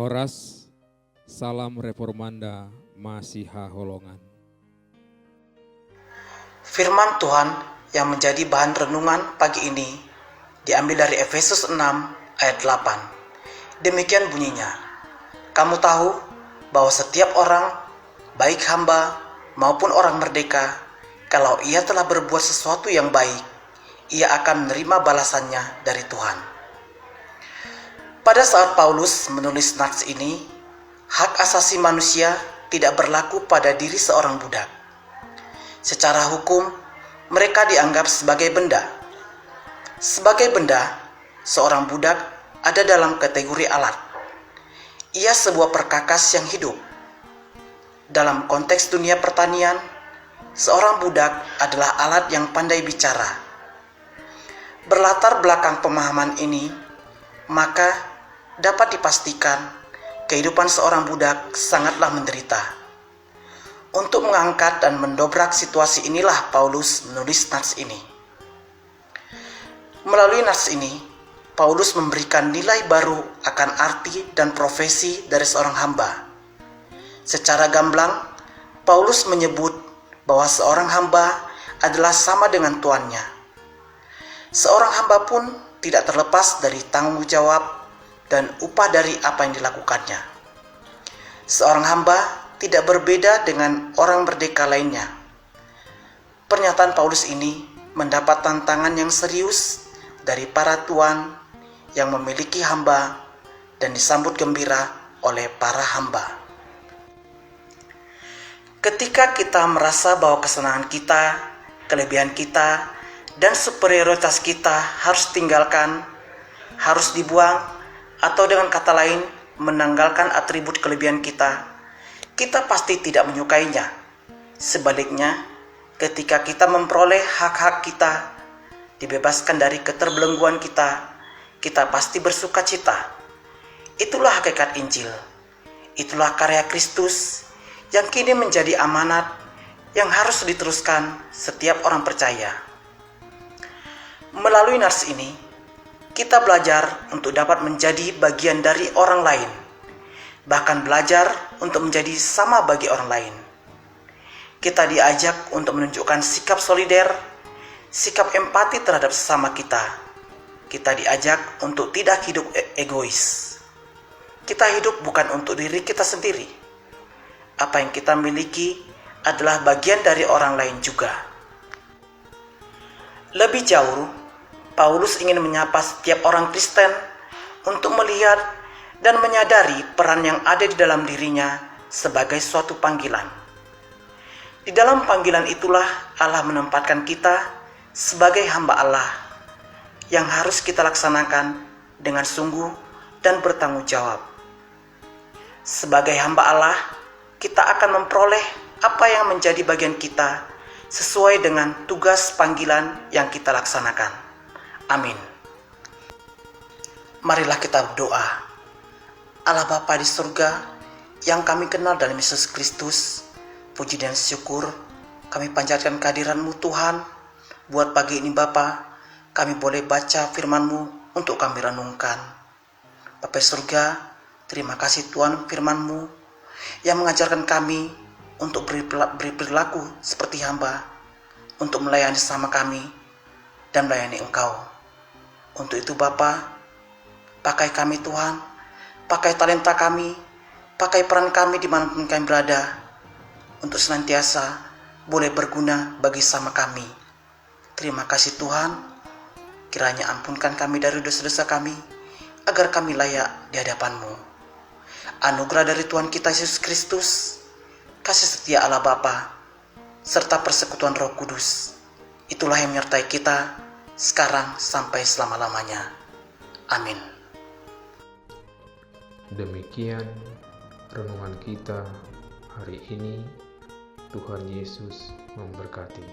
Horas, salam reformanda Masiha Holongan. Firman Tuhan yang menjadi bahan renungan pagi ini diambil dari Efesus 6 ayat 8. Demikian bunyinya, kamu tahu bahwa setiap orang, baik hamba maupun orang merdeka, kalau ia telah berbuat sesuatu yang baik, ia akan menerima balasannya dari Tuhan. Pada saat Paulus menulis nats ini, hak asasi manusia tidak berlaku pada diri seorang budak. Secara hukum, mereka dianggap sebagai benda. Sebagai benda, seorang budak ada dalam kategori alat. Ia sebuah perkakas yang hidup. Dalam konteks dunia pertanian, seorang budak adalah alat yang pandai bicara. Berlatar belakang pemahaman ini, maka dapat dipastikan kehidupan seorang budak sangatlah menderita. Untuk mengangkat dan mendobrak situasi inilah Paulus menulis nats ini. Melalui nats ini, Paulus memberikan nilai baru akan arti dan profesi dari seorang hamba. Secara gamblang, Paulus menyebut bahwa seorang hamba adalah sama dengan tuannya. Seorang hamba pun tidak terlepas dari tanggung jawab dan upah dari apa yang dilakukannya. Seorang hamba tidak berbeda dengan orang merdeka lainnya. Pernyataan Paulus ini mendapat tantangan yang serius dari para tuan yang memiliki hamba dan disambut gembira oleh para hamba. Ketika kita merasa bahwa kesenangan kita, kelebihan kita, dan superioritas kita harus tinggalkan, harus dibuang, atau dengan kata lain, menanggalkan atribut kelebihan kita, kita pasti tidak menyukainya. Sebaliknya, ketika kita memperoleh hak-hak kita, dibebaskan dari keterbelengguan kita, kita pasti bersuka cita. Itulah hakikat Injil. Itulah karya Kristus yang kini menjadi amanat yang harus diteruskan setiap orang percaya. Melalui nats ini, kita belajar untuk dapat menjadi bagian dari orang lain, bahkan belajar untuk menjadi sama bagi orang lain. Kita diajak untuk menunjukkan sikap solider, sikap empati terhadap sesama kita. Kita diajak untuk tidak hidup egois. Kita hidup bukan untuk diri kita sendiri. Apa yang kita miliki adalah bagian dari orang lain juga. Lebih jauh, Paulus ingin menyapa setiap orang Kristen untuk melihat dan menyadari peran yang ada di dalam dirinya sebagai suatu panggilan. Di dalam panggilan itulah Allah menempatkan kita sebagai hamba Allah yang harus kita laksanakan dengan sungguh dan bertanggung jawab. Sebagai hamba Allah, kita akan memperoleh apa yang menjadi bagian kita sesuai dengan tugas panggilan yang kita laksanakan. Amin. Marilah kita berdoa. Allah Bapa di surga, yang kami kenal dalam Yesus Kristus, puji dan syukur kami panjatkan kehadiran-Mu Tuhan. Buat pagi ini Bapa, kami boleh baca firman-Mu untuk kami renungkan. Bapa surga, terima kasih Tuhan firman-Mu yang mengajarkan kami untuk berperilaku seperti hamba, untuk melayani sama kami dan melayani Engkau. Untuk itu Bapa, pakai kami Tuhan, pakai talenta kami, pakai peran kami dimanapun kami berada, untuk senantiasa boleh berguna bagi sama kami. Terima kasih Tuhan, kiranya ampunkan kami dari dosa-dosa kami, agar kami layak di hadapan-Mu. Anugerah dari Tuhan kita Yesus Kristus, kasih setia Allah Bapa, serta persekutuan Roh Kudus, itulah yang menyertai kita sekarang sampai selama-lamanya. Amin. Demikian renungan kita hari ini. Tuhan Yesus memberkati.